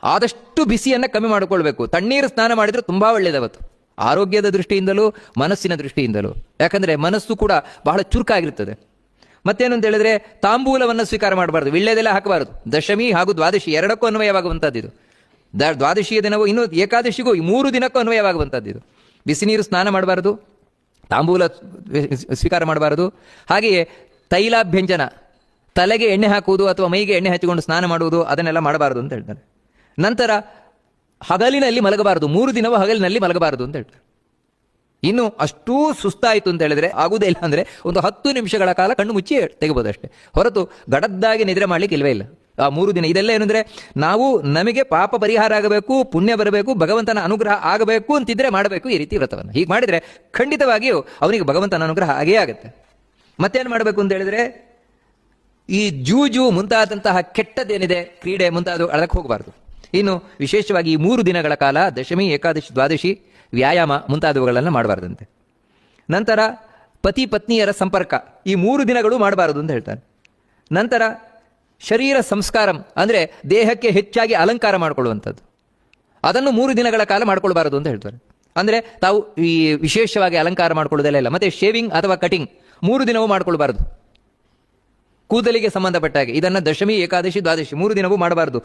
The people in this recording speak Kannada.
ಆದಷ್ಟು ಬಿಸಿಯನ್ನು ಕಮ್ಮಿ ಮಾಡಿಕೊಳ್ಬೇಕು. ತಣ್ಣೀರು ಸ್ನಾನ ಮಾಡಿದ್ರೆ ತುಂಬಾ ಒಳ್ಳೆಯದವತ್ತು, ಆರೋಗ್ಯದ ದೃಷ್ಟಿಯಿಂದಲೂ ಮನಸ್ಸಿನ ದೃಷ್ಟಿಯಿಂದಲೂ. ಯಾಕಂದ್ರೆ ಮನಸ್ಸು ಕೂಡ ಬಹಳ ಚುರುಕಾಗಿರ್ತದೆ. ಮತ್ತೇನು ಅಂತ ಹೇಳಿದ್ರೆ, ತಾಂಬೂಲವನ್ನು ಸ್ವೀಕಾರ ಮಾಡಬಾರ್ದು, ವಿಳ್ಳೆದೆಲ್ಲ ಹಾಕಬಾರದು. ದಶಮಿ ಹಾಗೂ ದ್ವಾದಶಿ ಎರಡಕ್ಕೂ ಅನ್ವಯವಾಗುವಂಥದ್ದು ಇದು. ದ್ವಾದಶಿಯ ದಿನವೂ ಇನ್ನು ಏಕಾದಶಿಗೂ ಈ 3 ದಿನಕ್ಕೂ ಅನ್ವಯವಾಗುವಂಥದ್ದು ಇದು. ಬಿಸಿ ನೀರು ಸ್ನಾನ ಮಾಡಬಾರದು, ತಾಂಬೂಲ ಸ್ವೀಕಾರ ಮಾಡಬಾರದು. ಹಾಗೆಯೇ ತೈಲಾಭ್ಯಂಜನ, ತಲೆಗೆ ಎಣ್ಣೆ ಹಾಕುವುದು ಅಥವಾ ಮೈಗೆ ಎಣ್ಣೆ ಹಚ್ಚಿಕೊಂಡು ಸ್ನಾನ ಮಾಡುವುದು, ಅದನ್ನೆಲ್ಲ ಮಾಡಬಾರದು ಅಂತ ಹೇಳ್ತಾರೆ. ನಂತರ ಹಗಲಿನಲ್ಲಿ ಮಲಗಬಾರದು, 3 ದಿನವೂ ಹಗಲಿನಲ್ಲಿ ಮಲಗಬಾರದು ಅಂತ ಹೇಳ್ತಾರೆ. ಇನ್ನು ಅಷ್ಟೂ ಸುಸ್ತಾಯಿತು ಅಂತ ಹೇಳಿದ್ರೆ ಆಗುವುದೇ ಇಲ್ಲ ಅಂದ್ರೆ ಒಂದು 10 ನಿಮಿಷಗಳ ಕಾಲ ಕಣ್ಣು ಮುಚ್ಚಿ ತೆಗಿಬೋದು ಅಷ್ಟೇ, ಹೊರತು ಗಡದ್ದಾಗಿ ನಿದ್ರೆ ಮಾಡ್ಲಿಕ್ಕೆ ಇಲ್ವೇ ಇಲ್ಲ ಆ 3 ದಿನ. ಇದೆಲ್ಲ ಏನಂದ್ರೆ, ನಾವು ನಮಗೆ ಪಾಪ ಪರಿಹಾರ ಆಗಬೇಕು, ಪುಣ್ಯ ಬರಬೇಕು, ಭಗವಂತನ ಅನುಗ್ರಹ ಆಗಬೇಕು ಅಂತಿದ್ರೆ ಮಾಡಬೇಕು ಈ ರೀತಿ ವ್ರತವನ್ನು. ಹೀಗೆ ಮಾಡಿದ್ರೆ ಖಂಡಿತವಾಗಿಯೂ ಅವನಿಗೆ ಭಗವಂತನ ಅನುಗ್ರಹ ಆಗೇ ಆಗುತ್ತೆ. ಮತ್ತೇನು ಮಾಡಬೇಕು ಅಂತ ಹೇಳಿದ್ರೆ, ಈ ಜೂಜು ಮುಂತಾದಂತಹ ಕೆಟ್ಟದ್ದೇನಿದೆ, ಕ್ರೀಡೆ ಮುಂತಾದ ಅದಕ್ಕೆ ಹೋಗಬಾರ್ದು. ಇನ್ನು ವಿಶೇಷವಾಗಿ ಈ 3 ದಿನಗಳ ಕಾಲ ದಶಮಿ, ಏಕಾದಶಿ, ದ್ವಾದಶಿ ವ್ಯಾಯಾಮ ಮುಂತಾದವುಗಳನ್ನು ಮಾಡಬಾರ್ದಂತೆ. ನಂತರ ಪತಿ ಪತ್ನಿಯರ ಸಂಪರ್ಕ ಈ 3 ದಿನಗಳು ಮಾಡಬಾರದು ಅಂತ ಹೇಳ್ತಾರೆ. ನಂತರ ಶರೀರ ಸಂಸ್ಕಾರಂ ಅಂದರೆ ದೇಹಕ್ಕೆ ಹೆಚ್ಚಾಗಿ ಅಲಂಕಾರ ಮಾಡಿಕೊಳ್ಳುವಂಥದ್ದು, ಅದನ್ನು 3 ದಿನಗಳ ಕಾಲ ಮಾಡ್ಕೊಳ್ಬಾರದು ಅಂತ ಹೇಳ್ತಾರೆ. ಅಂದರೆ ತಾವು ಈ ವಿಶೇಷವಾಗಿ ಅಲಂಕಾರ ಮಾಡ್ಕೊಳ್ಳೋದೆಲ್ಲ ಇಲ್ಲ. ಮತ್ತೆ ಶೇವಿಂಗ್ ಅಥವಾ ಕಟಿಂಗ್ 3 ದಿನವೂ ಮಾಡ್ಕೊಳ್ಬಾರದು, ಕೂದಲಿಗೆ ಸಂಬಂಧಪಟ್ಟ ಹಾಗೆ. ಇದನ್ನು ದಶಮಿ, ಏಕಾದಶಿ, ದ್ವಾದಶಿ 3 ದಿನವೂ ಮಾಡಬಾರದು.